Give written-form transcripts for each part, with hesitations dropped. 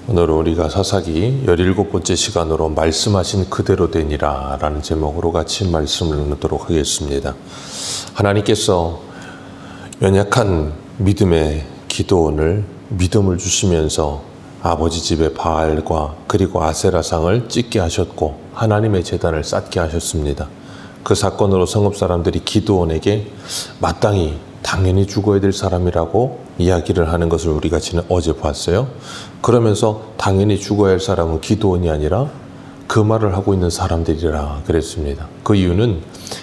오늘 우리가 사사기 17번째 시간으로 말씀하신 그대로 되니라 라는 제목으로 같이 말씀을 나누도록 하겠습니다. 하나님께서 연약한 믿음의 기도원을 믿음을 주시면서 아버지 집의 바알과 그리고 아세라상을 찍게 하셨고 하나님의 제단을 쌓게 하셨습니다. 그 사건으로 성읍 사람들이 기드온에게 마땅히 당연히 죽어야 될 사람이라고 이야기를 하는 것을 우리가 어제 봤어요. 그러면서 당연히 죽어야 할 사람은 기드온이 아니라 그 말을 하고 있는 사람들이라 그랬습니다. 그 이유는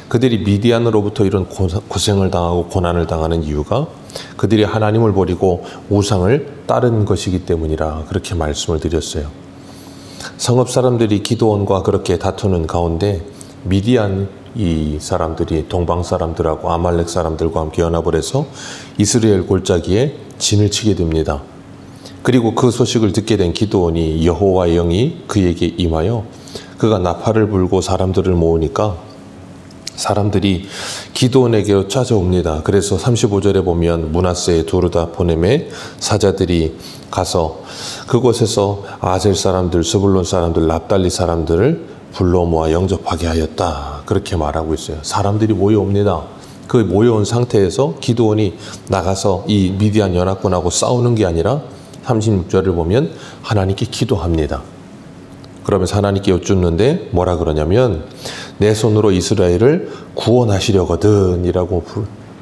그들이 미디안으로부터 이런 고생을 당하고 고난을 당하는 이유가 그들이 하나님을 버리고 우상을 따른 것이기 때문이라 그렇게 말씀을 드렸어요. 성읍 사람들이 기드온과 그렇게 다투는 가운데 미디안 이 사람들이 동방 사람들하고 아말렉 사람들과 함께 연합을 해서 이스라엘 골짜기에 진을 치게 됩니다. 그리고 그 소식을 듣게 된 기드온이 여호와의 영이 그에게 임하여 그가 나팔을 불고 사람들을 모으니까 사람들이 기드온에게로 찾아옵니다. 그래서 35절에 보면 므낫세의 두르다 보넴의 사자들이 가서 그곳에서 아셀 사람들, 스불론 사람들, 납달리 사람들을 불러 모아 영접하게 하였다. 그렇게 말하고 있어요. 사람들이 모여옵니다. 그 모여온 상태에서 기드온이 나가서 이 미디안 연합군하고 싸우는 게 아니라 36절을 보면 하나님께 기도합니다. 그러면서 하나님께 여쭙는데 뭐라 그러냐면 내 손으로 이스라엘을 구원하시려거든 이라고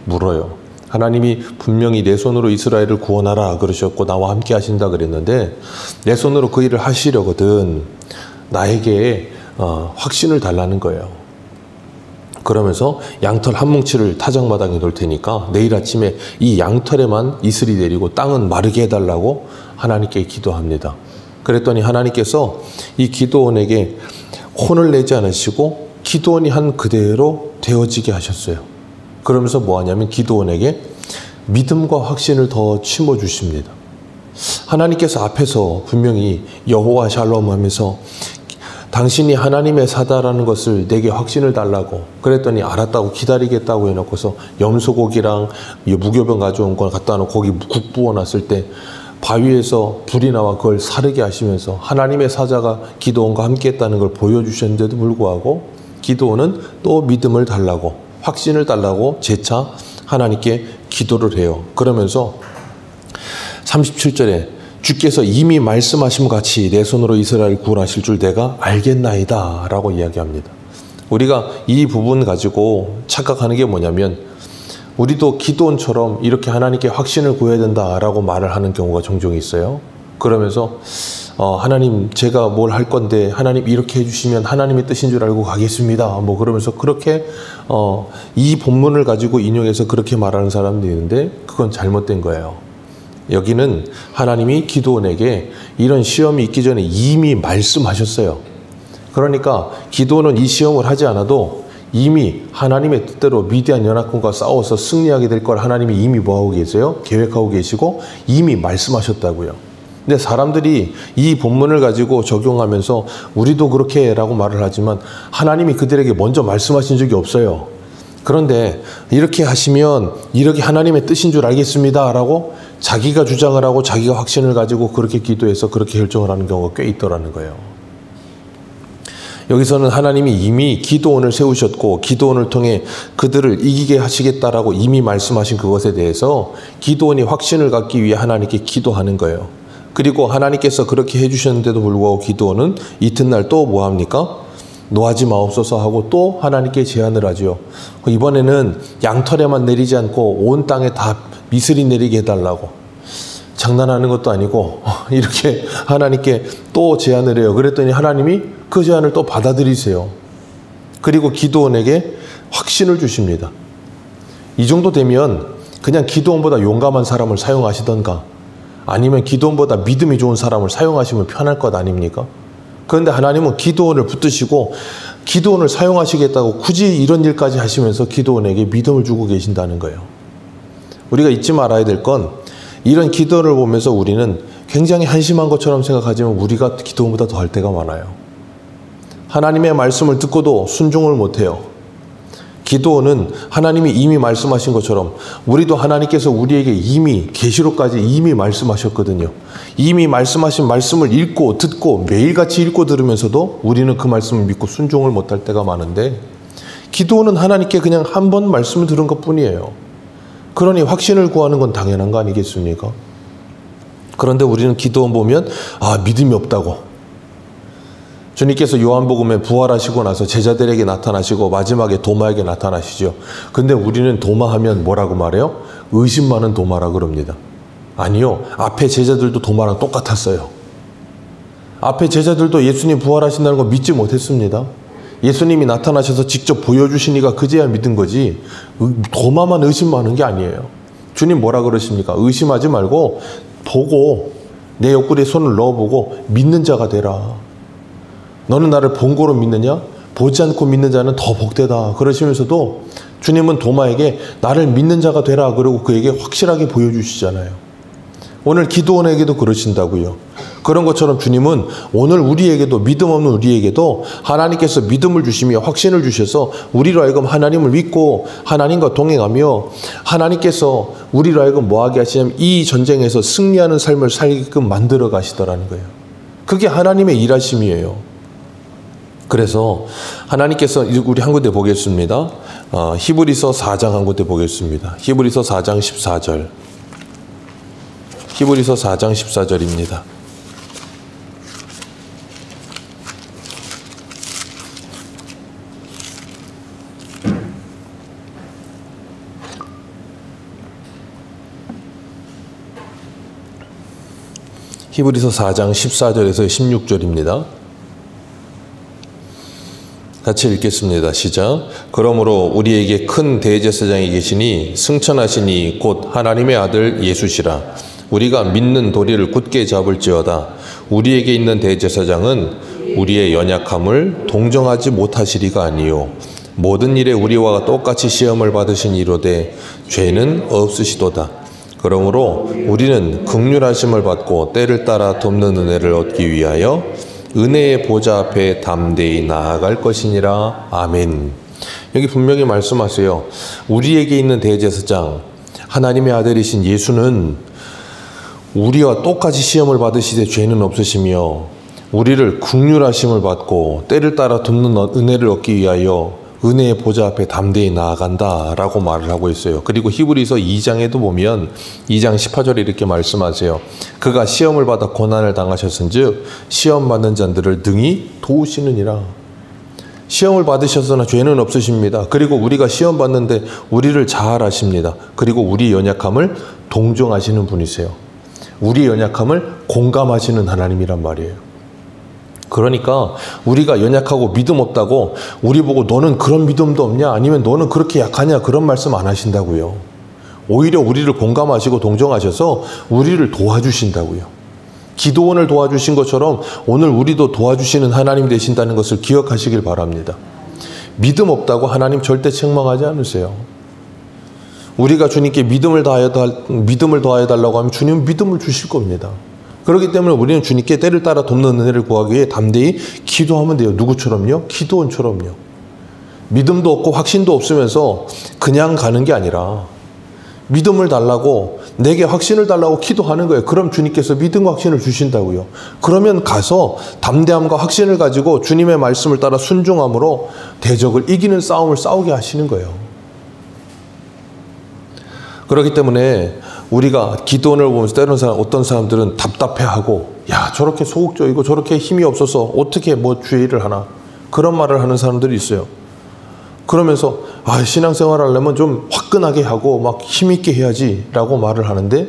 물어요. 하나님이 분명히 내 손으로 이스라엘을 구원하라 그러셨고 나와 함께 하신다 그랬는데 내 손으로 그 일을 하시려거든 나에게 확신을 달라는 거예요. 그러면서 양털 한 뭉치를 타작마당에 놓을 테니까 내일 아침에 이 양털에만 이슬이 내리고 땅은 마르게 해달라고 하나님께 기도합니다. 그랬더니 하나님께서 이 기드온에게 혼을 내지 않으시고 기드온이 한 그대로 되어지게 하셨어요. 그러면서 뭐 하냐면 기드온에게 믿음과 확신을 더 심어주십니다. 하나님께서 앞에서 분명히 여호와 샬롬 하면서 당신이 하나님의 사다라는 것을 내게 확신을 달라고 그랬더니 알았다고 기다리겠다고 해놓고서 염소고기랑 무교병 가져온 걸 갖다 놓고 거기 국 부어놨을 때 바위에서 불이 나와 그걸 사르게 하시면서 하나님의 사자가 기드온과 함께 했다는 걸 보여주셨는데도 불구하고 기드온은 또 믿음을 달라고 확신을 달라고 재차 하나님께 기도를 해요. 그러면서 37절에 주께서 이미 말씀하신 것 같이 내 손으로 이스라엘 구원하실 줄 내가 알겠나이다 라고 이야기합니다. 우리가 이 부분 가지고 착각하는 게 뭐냐면 우리도 기드온처럼 이렇게 하나님께 확신을 구해야 된다라고 말을 하는 경우가 종종 있어요. 그러면서 하나님 제가 뭘 할 건데 하나님 이렇게 해주시면 하나님의 뜻인 줄 알고 가겠습니다. 뭐 그러면서 그렇게 이 본문을 가지고 인용해서 그렇게 말하는 사람도 있는데 그건 잘못된 거예요. 여기는 하나님이 기드온에게 이런 시험이 있기 전에 이미 말씀하셨어요. 그러니까 기드온은 이 시험을 하지 않아도 이미 하나님의 뜻대로 미디안 연합군과 싸워서 승리하게 될 걸 하나님이 이미 뭐하고 계세요? 계획하고 계시고 이미 말씀하셨다고요. 근데 사람들이 이 본문을 가지고 적용하면서 우리도 그렇게 라고 말을 하지만 하나님이 그들에게 먼저 말씀하신 적이 없어요. 그런데 이렇게 하시면 이렇게 하나님의 뜻인 줄 알겠습니다 라고 자기가 주장을 하고 자기가 확신을 가지고 그렇게 기도해서 그렇게 결정을 하는 경우가 꽤 있더라는 거예요. 여기서는 하나님이 이미 기드온을 세우셨고 기드온을 통해 그들을 이기게 하시겠다라고 이미 말씀하신 그것에 대해서 기드온이 확신을 갖기 위해 하나님께 기도하는 거예요. 그리고 하나님께서 그렇게 해주셨는데도 불구하고 기드온은 이튿날 또 뭐합니까? 노하지 마옵소서 하고 또 하나님께 제안을 하죠. 이번에는 양털에만 내리지 않고 온 땅에 다 미슬이 내리게 해달라고. 장난하는 것도 아니고 이렇게 하나님께 또 제안을 해요. 그랬더니 하나님이 그 제안을 또 받아들이세요. 그리고 기드온에게 확신을 주십니다. 이 정도 되면 그냥 기드온보다 용감한 사람을 사용하시던가 아니면 기드온보다 믿음이 좋은 사람을 사용하시면 편할 것 아닙니까? 그런데 하나님은 기드온을 붙드시고 기드온을 사용하시겠다고 굳이 이런 일까지 하시면서 기드온에게 믿음을 주고 계신다는 거예요. 우리가 잊지 말아야 될 건 이런 기드온을 보면서 우리는 굉장히 한심한 것처럼 생각하지만 우리가 기드온보다 더 할 때가 많아요. 하나님의 말씀을 듣고도 순종을 못해요. 기도는 하나님이 이미 말씀하신 것처럼 우리도 하나님께서 우리에게 이미 계시록까지 이미 말씀하셨거든요. 이미 말씀하신 말씀을 읽고 듣고 매일같이 읽고 들으면서도 우리는 그 말씀을 믿고 순종을 못할 때가 많은데, 기도는 하나님께 그냥 한 번 말씀을 들은 것뿐이에요. 그러니 확신을 구하는 건 당연한 거 아니겠습니까? 그런데 우리는 기도원 보면 믿음이 없다고. 주님께서 요한복음에 부활하시고 나서 제자들에게 나타나시고 마지막에 도마에게 나타나시죠. 근데 우리는 도마하면 뭐라고 말해요? 의심 많은 도마라 그럽니다. 아니요. 앞에 제자들도 도마랑 똑같았어요. 앞에 제자들도 예수님 부활하신다는 거 믿지 못했습니다. 예수님이 나타나셔서 직접 보여주시니까 그제야 믿은 거지, 도마만 의심 많은 게 아니에요. 주님 뭐라 그러십니까? 의심하지 말고 보고 내 옆구리에 손을 넣어보고 믿는 자가 되라. 너는 나를 본 거로 믿느냐? 보지 않고 믿는 자는 더 복되다. 그러시면서도 주님은 도마에게 나를 믿는 자가 되라 그러고 그에게 확실하게 보여주시잖아요. 오늘 기도원에게도 그러신다고요. 그런 것처럼 주님은 오늘 우리에게도, 믿음 없는 우리에게도 하나님께서 믿음을 주시며 확신을 주셔서 우리로 하여금 하나님을 믿고 하나님과 동행하며 하나님께서 우리로 하여금 뭐하게 하시냐면 이 전쟁에서 승리하는 삶을 살게끔 만들어 가시더라는 거예요. 그게 하나님의 일하심이에요. 그래서 하나님께서, 우리 한 군데 보겠습니다. 히브리서 4장 한 군데 보겠습니다. 히브리서 4장 14절. 히브리서 4장 14절입니다. 히브리서 4장 14절에서 16절입니다. 같이 읽겠습니다. 시작. 그러므로 우리에게 큰 대제사장이 계시니 승천하시니 곧 하나님의 아들 예수시라. 우리가 믿는 도리를 굳게 잡을지어다. 우리에게 있는 대제사장은 우리의 연약함을 동정하지 못하시리가 아니요 모든 일에 우리와 똑같이 시험을 받으신 이로되 죄는 없으시도다. 그러므로 우리는 긍휼하심을 받고 때를 따라 돕는 은혜를 얻기 위하여 은혜의 보좌 앞에 담대히 나아갈 것이니라. 아멘. 여기 분명히 말씀하세요. 우리에게 있는 대제사장, 하나님의 아들이신 예수는 우리와 똑같이 시험을 받으시되 죄는 없으시며 우리를 긍휼하심을 받고 때를 따라 돕는 은혜를 얻기 위하여 은혜의 보좌 앞에 담대히 나아간다라고 말을 하고 있어요. 그리고 히브리서 2장에도 보면 2장 18절에 이렇게 말씀하세요. 그가 시험을 받아 고난을 당하셨은즉 시험 받는 자들을 능히 도우시느니라. 시험을 받으셨으나 죄는 없으십니다. 그리고 우리가 시험 받는데 우리를 잘 아십니다. 그리고 우리 연약함을 동정하시는 분이세요. 우리 연약함을 공감하시는 하나님이란 말이에요. 그러니까 우리가 연약하고 믿음 없다고 우리 보고 너는 그런 믿음도 없냐? 아니면 너는 그렇게 약하냐? 그런 말씀 안 하신다고요. 오히려 우리를 공감하시고 동정하셔서 우리를 도와주신다고요. 기도원을 도와주신 것처럼 오늘 우리도 도와주시는 하나님 되신다는 것을 기억하시길 바랍니다. 믿음 없다고 하나님 절대 책망하지 않으세요. 우리가 주님께 믿음을 더하여달라고 하면 주님은 믿음을 주실 겁니다. 그렇기 때문에 우리는 주님께 때를 따라 돕는 은혜를 구하기 위해 담대히 기도하면 돼요. 누구처럼요? 기도원처럼요. 믿음도 없고 확신도 없으면서 그냥 가는 게 아니라 믿음을 달라고, 내게 확신을 달라고 기도하는 거예요. 그럼 주님께서 믿음과 확신을 주신다고요. 그러면 가서 담대함과 확신을 가지고 주님의 말씀을 따라 순종함으로 대적을 이기는 싸움을 싸우게 하시는 거예요. 그렇기 때문에 우리가 기도원을 보면서 때로는 어떤 사람들은 답답해하고, 야, 저렇게 소극적이고 저렇게 힘이 없어서 어떻게 주의를 하나, 그런 말을 하는 사람들이 있어요. 그러면서 신앙생활 하려면 좀 화끈하게 하고 막 힘있게 해야지 라고 말을 하는데,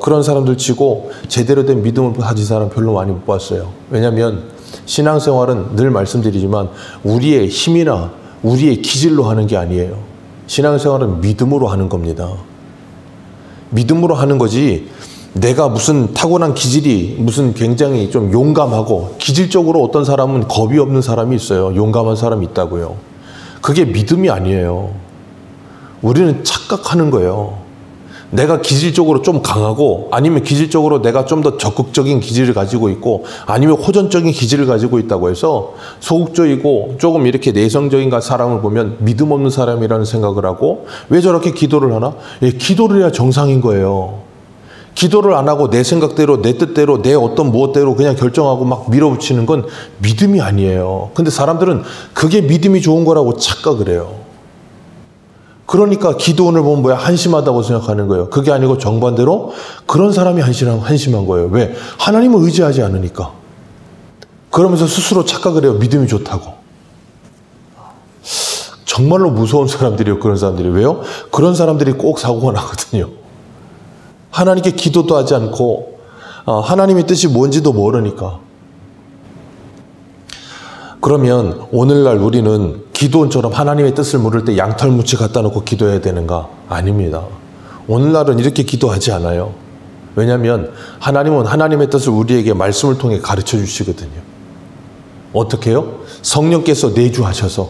그런 사람들 치고 제대로 된 믿음을 가진 사람 별로 많이 못 봤어요. 왜냐하면 신앙생활은 늘 말씀드리지만 우리의 힘이나 우리의 기질로 하는 게 아니에요. 신앙생활은 믿음으로 하는 겁니다. 믿음으로 하는 거지, 내가 무슨 타고난 기질이 무슨 굉장히 좀 용감하고, 기질적으로 어떤 사람은 겁이 없는 사람이 있어요. 용감한 사람이 있다고요. 그게 믿음이 아니에요. 우리는 착각하는 거예요. 내가 기질적으로 좀 강하고 아니면 기질적으로 내가 좀 더 적극적인 기질을 가지고 있고 아니면 호전적인 기질을 가지고 있다고 해서 소극적이고 조금 이렇게 내성적인 사람을 보면 믿음 없는 사람이라는 생각을 하고 왜 저렇게 기도를 하나? 예, 기도를 해야 정상인 거예요. 기도를 안 하고 내 생각대로 내 뜻대로 내 어떤 무엇대로 그냥 결정하고 막 밀어붙이는 건 믿음이 아니에요. 근데 사람들은 그게 믿음이 좋은 거라고 착각을 해요. 그러니까 기도원을 보면 뭐야? 한심하다고 생각하는 거예요. 그게 아니고 정반대로 그런 사람이 한심한 거예요. 왜? 하나님을 의지하지 않으니까. 그러면서 스스로 착각을 해요. 믿음이 좋다고. 정말로 무서운 사람들이에요. 그런 사람들이. 왜요? 그런 사람들이 꼭 사고가 나거든요. 하나님께 기도도 하지 않고 하나님의 뜻이 뭔지도 모르니까. 그러면 오늘날 우리는 기도원처럼 하나님의 뜻을 물을 때 양털무치 갖다 놓고 기도해야 되는가? 아닙니다. 오늘날은 이렇게 기도하지 않아요. 왜냐하면 하나님은 하나님의 뜻을 우리에게 말씀을 통해 가르쳐 주시거든요. 어떻게 해요? 성령께서 내주하셔서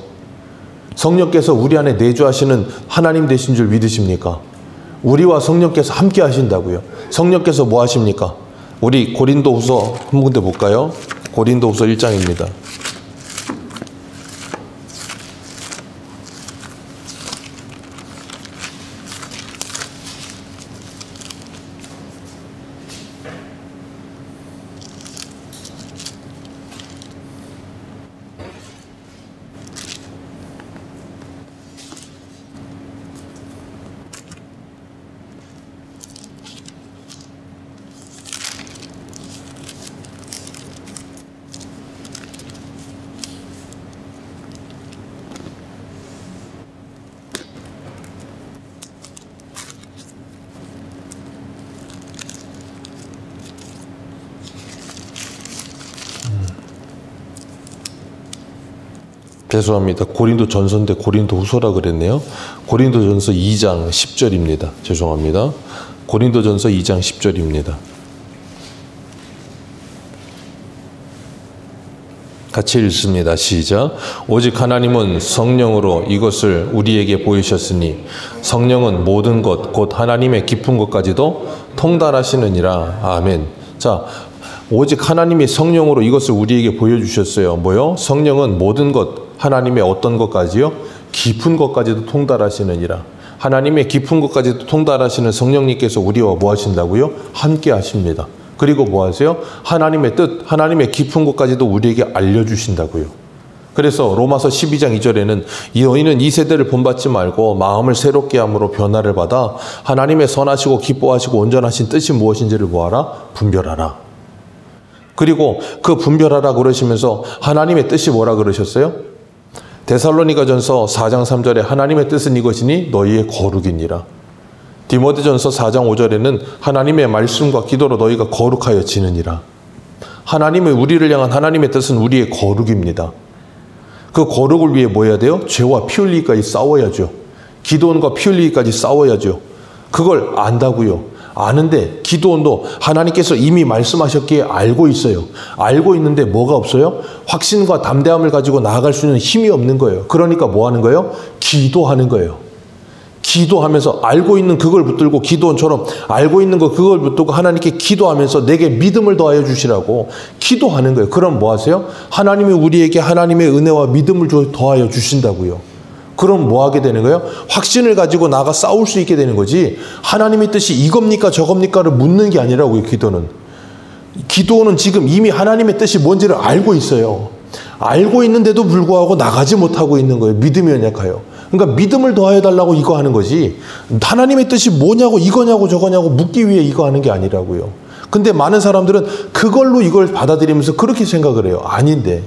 성령께서 우리 안에 내주하시는 하나님 되신 줄 믿으십니까? 우리와 성령께서 함께 하신다고요. 성령께서 뭐 하십니까? 우리 고린도후서 한 군데 볼까요? 고린도후서 1장입니다. 죄송합니다. 고린도 전서인데 고린도 후서라 그랬네요. 고린도 전서 2장 10절입니다. 죄송합니다. 고린도 전서 2장 10절입니다. 같이 읽습니다. 시작. 오직 하나님은 성령으로 이것을 우리에게 보이셨으니 성령은 모든 것 곧 하나님의 깊은 것까지도 통달하시느니라. 아멘. 자, 오직 하나님이 성령으로 이것을 우리에게 보여주셨어요. 뭐요? 성령은 모든 것, 하나님의 어떤 것까지요? 깊은 것까지도 통달하시느니라. 하나님의 깊은 것까지도 통달하시는 성령님께서 우리와 뭐 하신다고요? 함께 하십니다. 그리고 뭐 하세요? 하나님의 뜻, 하나님의 깊은 것까지도 우리에게 알려주신다고요. 그래서 로마서 12장 2절에는 너희는 이 세대를 본받지 말고 마음을 새롭게 함으로 변화를 받아 하나님의 선하시고 기뻐하시고 온전하신 뜻이 무엇인지를 보아라, 분별하라. 그리고 그 분별하라 그러시면서 하나님의 뜻이 뭐라 그러셨어요? 데살로니가전서 4장 3절에 하나님의 뜻은 이것이니 너희의 거룩이니라. 디모데전서 4장 5절에는 하나님의 말씀과 기도로 너희가 거룩하여 지느니라. 하나님의 우리를 향한 하나님의 뜻은 우리의 거룩입니다. 그 거룩을 위해 뭐 해야 돼요? 죄와 피 흘리기까지 싸워야죠. 기도원과 피 흘리기까지 싸워야죠. 그걸 안다고요. 아는데 기도원도 하나님께서 이미 말씀하셨기에 알고 있어요. 알고 있는데 뭐가 없어요? 확신과 담대함을 가지고 나아갈 수 있는 힘이 없는 거예요. 그러니까 뭐 하는 거예요? 기도하는 거예요. 기도하면서 알고 있는 그걸 붙들고 기도원처럼 알고 있는 거 그걸 붙들고 하나님께 기도하면서 내게 믿음을 더하여 주시라고 기도하는 거예요. 그럼 뭐 하세요? 하나님이 우리에게 하나님의 은혜와 믿음을 더하여 주신다고요. 그럼 뭐 하게 되는 거예요? 확신을 가지고 나가 싸울 수 있게 되는 거지. 하나님의 뜻이 이겁니까 저겁니까를 묻는 게 아니라고요. 기도는. 기도는 지금 이미 하나님의 뜻이 뭔지를 알고 있어요. 알고 있는데도 불구하고 나가지 못하고 있는 거예요. 믿음이 연약해요. 그러니까 믿음을 더하여 달라고 이거 하는 거지. 하나님의 뜻이 뭐냐고 이거냐고 저거냐고 묻기 위해 이거 하는 게 아니라고요. 근데 많은 사람들은 그걸로 이걸 받아들이면서 그렇게 생각을 해요. 아닌데.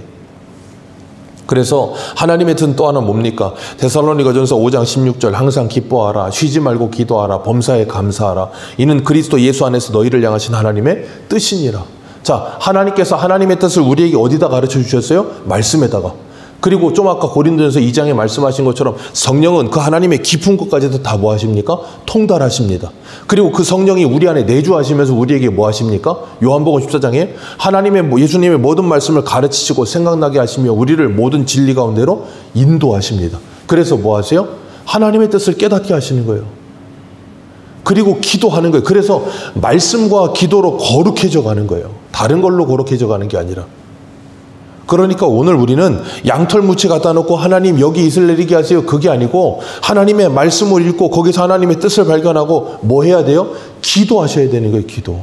그래서 하나님의 뜻은 또 하나 뭡니까? 데살로니가전서 5장 16절 항상 기뻐하라. 쉬지 말고 기도하라. 범사에 감사하라. 이는 그리스도 예수 안에서 너희를 향하신 하나님의 뜻이니라. 자, 하나님께서 하나님의 뜻을 우리에게 어디다 가르쳐 주셨어요? 말씀에다가. 그리고 좀 아까 고린도전서 2장에 말씀하신 것처럼 성령은 그 하나님의 깊은 것까지도 다 뭐 하십니까? 통달하십니다. 그리고 그 성령이 우리 안에 내주하시면서 우리에게 뭐 하십니까? 요한복음 14장에 하나님의 예수님의 모든 말씀을 가르치시고 생각나게 하시며 우리를 모든 진리 가운데로 인도하십니다. 그래서 뭐 하세요? 하나님의 뜻을 깨닫게 하시는 거예요. 그리고 기도하는 거예요. 그래서 말씀과 기도로 거룩해져 가는 거예요. 다른 걸로 거룩해져 가는 게 아니라. 그러니까 오늘 우리는 양털무치 갖다 놓고 하나님 여기 이슬 내리게 하세요. 그게 아니고 하나님의 말씀을 읽고 거기서 하나님의 뜻을 발견하고 뭐 해야 돼요? 기도하셔야 되는 거예요. 기도.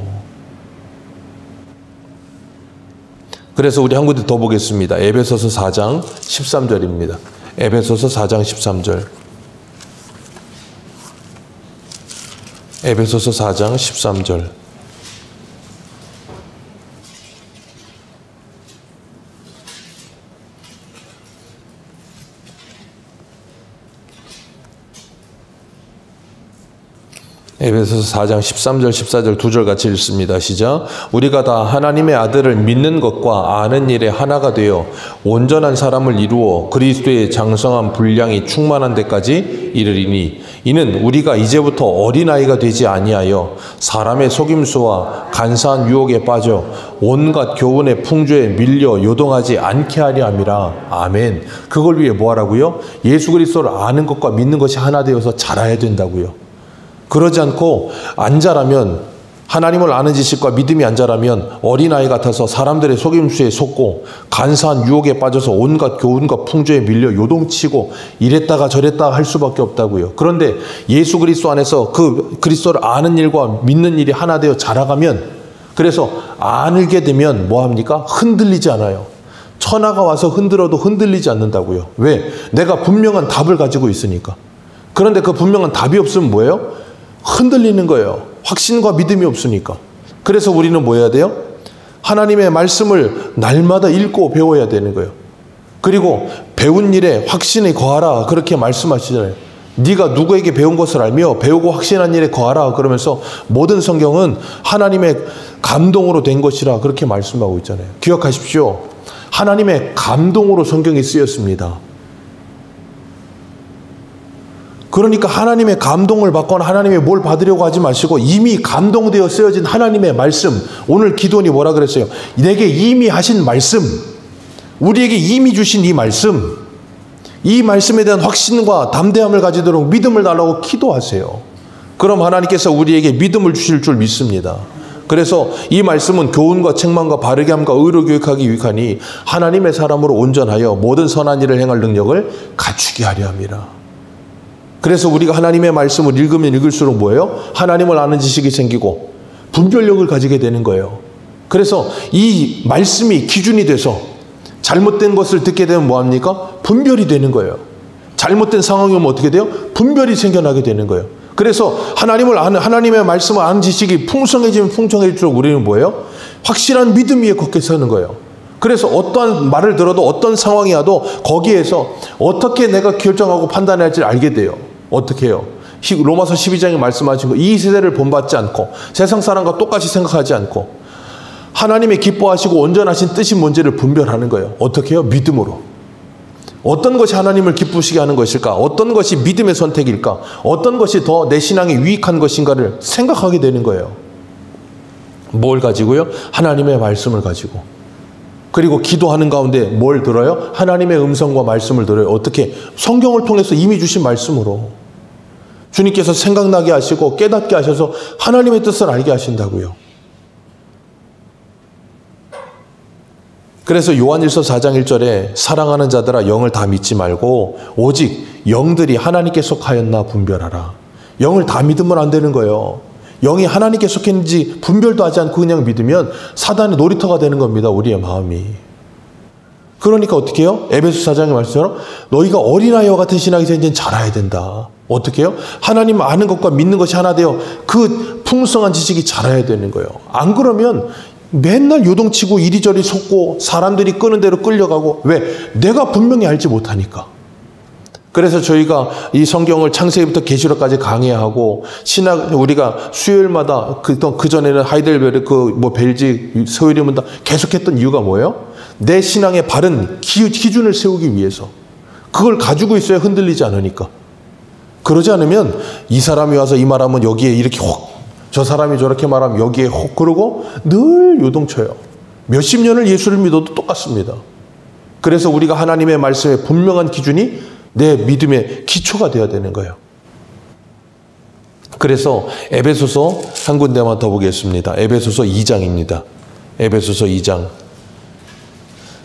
그래서 우리 한 군데 더 보겠습니다. 에베소서 4장 13절입니다. 에베소서 4장 13절. 에베소서 4장 13절. 에베소서 4장 13절 14절 두 절 같이 읽습니다. 시작. 우리가 다 하나님의 아들을 믿는 것과 아는 일에 하나가 되어 온전한 사람을 이루어 그리스도의 장성한 분량이 충만한 데까지 이르리니 이는 우리가 이제부터 어린아이가 되지 아니하여 사람의 속임수와 간사한 유혹에 빠져 온갖 교훈의 풍조에 밀려 요동하지 않게 하려 함이라. 아멘. 그걸 위해 뭐 하라고요? 예수 그리스도를 아는 것과 믿는 것이 하나 되어서 자라야 된다고요. 그러지 않고 안 자라면, 하나님을 아는 지식과 믿음이 안 자라면 어린아이 같아서 사람들의 속임수에 속고 간사한 유혹에 빠져서 온갖 교훈과 풍조에 밀려 요동치고 이랬다가 저랬다가 할 수밖에 없다고요. 그런데 예수 그리스도 안에서 그 그리스도를 아는 일과 믿는 일이 하나 되어 자라가면, 그래서 알게 되면 뭐합니까? 흔들리지 않아요. 천하가 와서 흔들어도 흔들리지 않는다고요. 왜? 내가 분명한 답을 가지고 있으니까. 그런데 그 분명한 답이 없으면 뭐예요? 흔들리는 거예요. 확신과 믿음이 없으니까. 그래서 우리는 뭐 해야 돼요? 하나님의 말씀을 날마다 읽고 배워야 되는 거예요. 그리고 배운 일에 확신이 거하라 그렇게 말씀하시잖아요. 네가 누구에게 배운 것을 알며 배우고 확신한 일에 거하라 그러면서 모든 성경은 하나님의 감동으로 된 것이라 그렇게 말씀하고 있잖아요. 기억하십시오. 하나님의 감동으로 성경이 쓰였습니다. 그러니까 하나님의 감동을 받거나 하나님의 뭘 받으려고 하지 마시고 이미 감동되어 쓰여진 하나님의 말씀, 오늘 기도원이 뭐라 그랬어요? 내게 이미 하신 말씀, 우리에게 이미 주신 이 말씀, 이 말씀에 대한 확신과 담대함을 가지도록 믿음을 달라고 기도하세요. 그럼 하나님께서 우리에게 믿음을 주실 줄 믿습니다. 그래서 이 말씀은 교훈과 책망과 바르게 함과 의로 교육하기 위하니 하나님의 사람으로 온전하여 모든 선한 일을 행할 능력을 갖추게 하려 함이라. 그래서 우리가 하나님의 말씀을 읽으면 읽을수록 뭐예요? 하나님을 아는 지식이 생기고 분별력을 가지게 되는 거예요. 그래서 이 말씀이 기준이 돼서 잘못된 것을 듣게 되면 뭐합니까? 분별이 되는 거예요. 잘못된 상황이 오면 어떻게 돼요? 분별이 생겨나게 되는 거예요. 그래서 하나님의 말씀을 아는 지식이 풍성해지면 풍성해질수록 우리는 뭐예요? 확실한 믿음 위에 걷게 서는 거예요. 그래서 어떠한 말을 들어도 어떤 상황이 와도 거기에서 어떻게 내가 결정하고 판단해야 할지를 알게 돼요. 어떻게 해요? 로마서 12장에 말씀하신 거, 이 세대를 본받지 않고 세상 사람과 똑같이 생각하지 않고 하나님의 기뻐하시고 온전하신 뜻이 뭔지를 분별하는 거예요. 어떻게 해요? 믿음으로. 어떤 것이 하나님을 기쁘시게 하는 것일까? 어떤 것이 믿음의 선택일까? 어떤 것이 더 내 신앙에 유익한 것인가를 생각하게 되는 거예요. 뭘 가지고요? 하나님의 말씀을 가지고. 그리고 기도하는 가운데 뭘 들어요? 하나님의 음성과 말씀을 들어요. 어떻게? 성경을 통해서 이미 주신 말씀으로. 주님께서 생각나게 하시고 깨닫게 하셔서 하나님의 뜻을 알게 하신다고요. 그래서 요한일서 4장 1절에 사랑하는 자들아 영을 다 믿지 말고 오직 영들이 하나님께 속하였나 분별하라. 영을 다 믿으면 안 되는 거예요. 영이 하나님께 속했는지 분별도 하지 않고 그냥 믿으면 사단의 놀이터가 되는 겁니다. 우리의 마음이. 그러니까 어떻게 해요? 에베소 4장의 말씀처럼 너희가 어린아이와 같은 신앙이 이제 자라야 된다. 어떻게 해요? 하나님 아는 것과 믿는 것이 하나 되어 그 풍성한 지식이 자라야 되는 거예요. 안 그러면 맨날 요동치고 이리저리 속고 사람들이 끄는 대로 끌려가고. 왜? 내가 분명히 알지 못하니까. 그래서 저희가 이 성경을 창세기부터 계시록까지 강의하고 우리가 수요일마다 그 전에는 하이델베르크 벨직 서유리문다 계속했던 이유가 뭐예요? 내 신앙의 바른 기준을 세우기 위해서. 그걸 가지고 있어야 흔들리지 않으니까. 그러지 않으면 이 사람이 와서 이 말하면 여기에 이렇게 혹, 저 사람이 저렇게 말하면 여기에 혹, 그러고 늘 요동쳐요. 몇십 년을 예수를 믿어도 똑같습니다. 그래서 우리가 하나님의 말씀에 분명한 기준이 내 믿음의 기초가 되어야 되는 거예요. 그래서 에베소서 한 군데만 더 보겠습니다. 에베소서 2장입니다. 에베소서 2장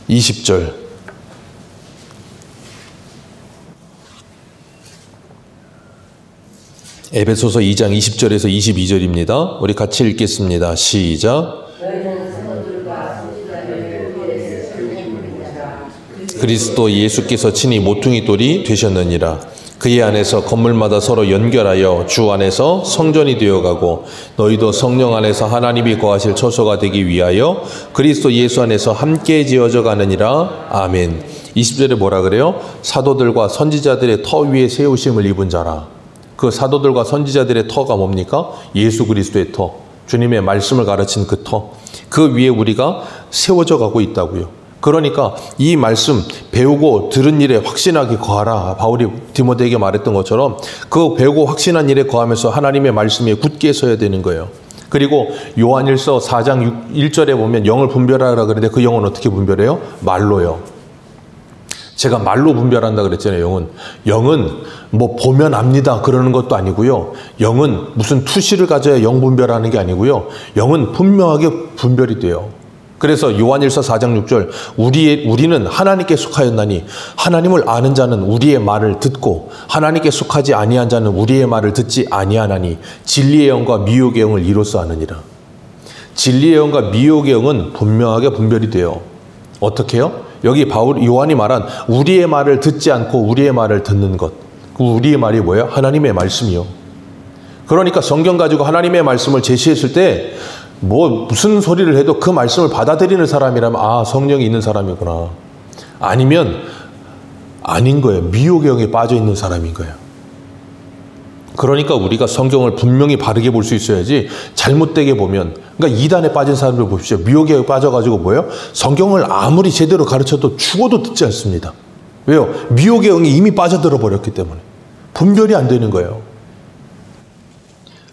20절. 에베소서 2장 20절에서 22절입니다. 우리 같이 읽겠습니다. 시작. 그리스도 예수께서 친히 모퉁이 돌이 되셨느니라. 그의 안에서 건물마다 서로 연결하여 주 안에서 성전이 되어가고 너희도 성령 안에서 하나님이 거하실 처소가 되기 위하여 그리스도 예수 안에서 함께 지어져 가느니라. 아멘. 20절에 뭐라 그래요? 사도들과 선지자들의 터 위에 세우심을 입은 자라. 그 사도들과 선지자들의 터가 뭡니까? 예수 그리스도의 터, 주님의 말씀을 가르친 그 터, 그 위에 우리가 세워져 가고 있다고요. 그러니까 이 말씀 배우고 들은 일에 확신하게 거하라. 바울이 디모데에게 말했던 것처럼 그 배우고 확신한 일에 거하면서 하나님의 말씀에 굳게 서야 되는 거예요. 그리고 요한일서 4장 1절에 보면 영을 분별하라 그러는데 그 영은 어떻게 분별해요? 말로요. 제가 말로 분별한다 그랬잖아요. 영은 뭐 보면 압니다 그러는 것도 아니고요. 영은 무슨 투시를 가져야 영 분별하는 게 아니고요. 영은 분명하게 분별이 돼요. 그래서 요한일서 4장 6절 우리는 하나님께 속하였나니 하나님을 아는 자는 우리의 말을 듣고 하나님께 속하지 아니한 자는 우리의 말을 듣지 아니하나니 진리의 영과 미혹의 영을 이로써 아느니라. 진리의 영과 미혹의 영은 분명하게 분별이 돼요. 어떻게 해요? 여기 요한이 말한 우리의 말을 듣지 않고 우리의 말을 듣는 것. 그 우리의 말이 뭐예요? 하나님의 말씀이요. 그러니까 성경 가지고 하나님의 말씀을 제시했을 때 무슨 소리를 해도 그 말씀을 받아들이는 사람이라면 아, 성령이 있는 사람이구나. 아니면 아닌 거예요. 미혹의 영에 빠져 있는 사람인 거예요. 그러니까 우리가 성경을 분명히 바르게 볼 수 있어야지 잘못되게 보면, 그러니까 이단에 빠진 사람들 보십시오. 미혹에 영에 빠져가지고 뭐예요? 성경을 아무리 제대로 가르쳐도 죽어도 듣지 않습니다. 왜요? 미혹의 영이 이미 빠져들어 버렸기 때문에. 분별이 안 되는 거예요.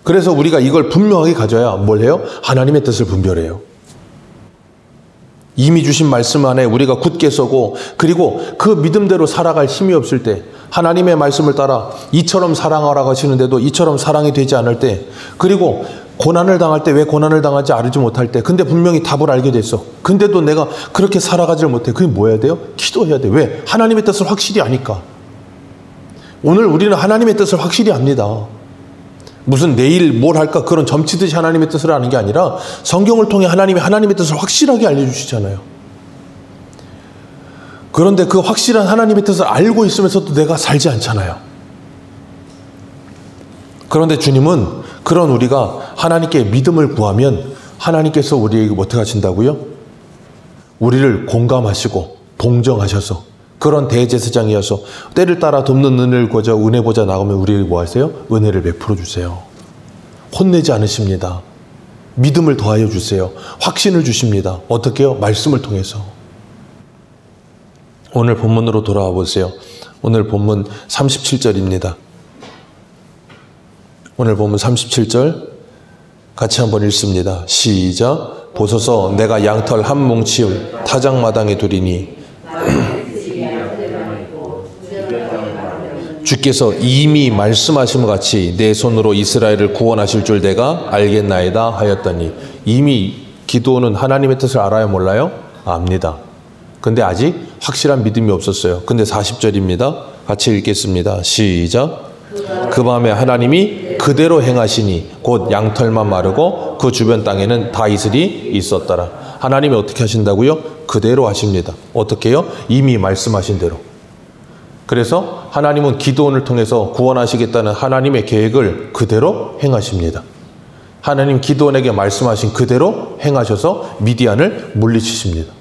그래서 우리가 이걸 분명하게 가져야 뭘 해요? 하나님의 뜻을 분별해요. 이미 주신 말씀 안에 우리가 굳게 서고, 그리고 그 믿음대로 살아갈 힘이 없을 때, 하나님의 말씀을 따라 이처럼 사랑하라고 하시는데도 이처럼 사랑이 되지 않을 때, 그리고 고난을 당할 때 왜 고난을 당할지 알지 못할 때, 근데 분명히 답을 알게 됐어. 근데도 내가 그렇게 살아가질 못해. 그게 뭐 해야 돼요? 기도해야 돼. 왜? 하나님의 뜻을 확실히 아니까. 오늘 우리는 하나님의 뜻을 확실히 압니다. 무슨 내일 뭘 할까 그런 점치듯이 하나님의 뜻을 아는 게 아니라 성경을 통해 하나님의 뜻을 확실하게 알려주시잖아요. 그런데 그 확실한 하나님의 뜻을 알고 있으면서도 내가 살지 않잖아요. 그런데 주님은 그런 우리가 하나님께 믿음을 구하면 하나님께서 우리에게 어떻게 하신다고요? 우리를 공감하시고 동정하셔서 그런 대제사장이어서 때를 따라 돕는 은혜를 구하자 은혜 보자 나가면 우리에게 뭐 하세요? 은혜를 베풀어 주세요. 혼내지 않으십니다. 믿음을 더하여 주세요. 확신을 주십니다. 어떻게 해요? 말씀을 통해서. 오늘 본문으로 돌아와 보세요. 오늘 본문 37절입니다. 오늘 본문 37절 같이 한번 읽습니다. 시작. 보소서 내가 양털 한 뭉치를 타작마당에 두리니 주께서 이미 말씀하신 것 같이 내 손으로 이스라엘을 구원하실 줄 내가 알겠나이다 하였더니, 이미 기도는 하나님의 뜻을 알아요 몰라요? 압니다. 근데 아직 확실한 믿음이 없었어요. 근데 40절입니다. 같이 읽겠습니다. 시작. 그 밤에 하나님이 그대로 행하시니 곧 양털만 마르고 그 주변 땅에는 다 이슬이 있었더라. 하나님이 어떻게 하신다고요? 그대로 하십니다. 어떻게 해요? 이미 말씀하신 대로. 그래서 하나님은 기도원을 통해서 구원하시겠다는 하나님의 계획을 그대로 행하십니다. 하나님 기도원에게 말씀하신 그대로 행하셔서 미디안을 물리치십니다.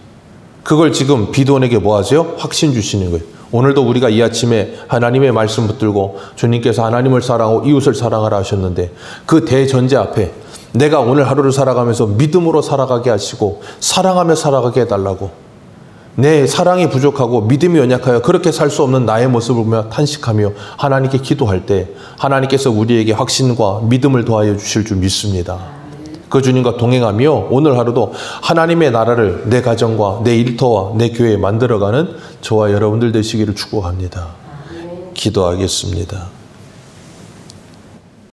그걸 지금 비도원에게 뭐 하세요? 확신 주시는 거예요. 오늘도 우리가 이 아침에 하나님의 말씀 붙들고 주님께서 하나님을 사랑하고 이웃을 사랑하라 하셨는데, 그 대전제 앞에 내가 오늘 하루를 살아가면서 믿음으로 살아가게 하시고 사랑하며 살아가게 해달라고, 내 사랑이 부족하고 믿음이 연약하여 그렇게 살 수 없는 나의 모습을 보며 탄식하며 하나님께 기도할 때 하나님께서 우리에게 확신과 믿음을 더하여 주실 줄 믿습니다. 그 주님과 동행하며 오늘 하루도 하나님의 나라를 내 가정과 내 일터와 내 교회에 만들어가는 저와 여러분들 되시기를 축복합니다. 기도하겠습니다.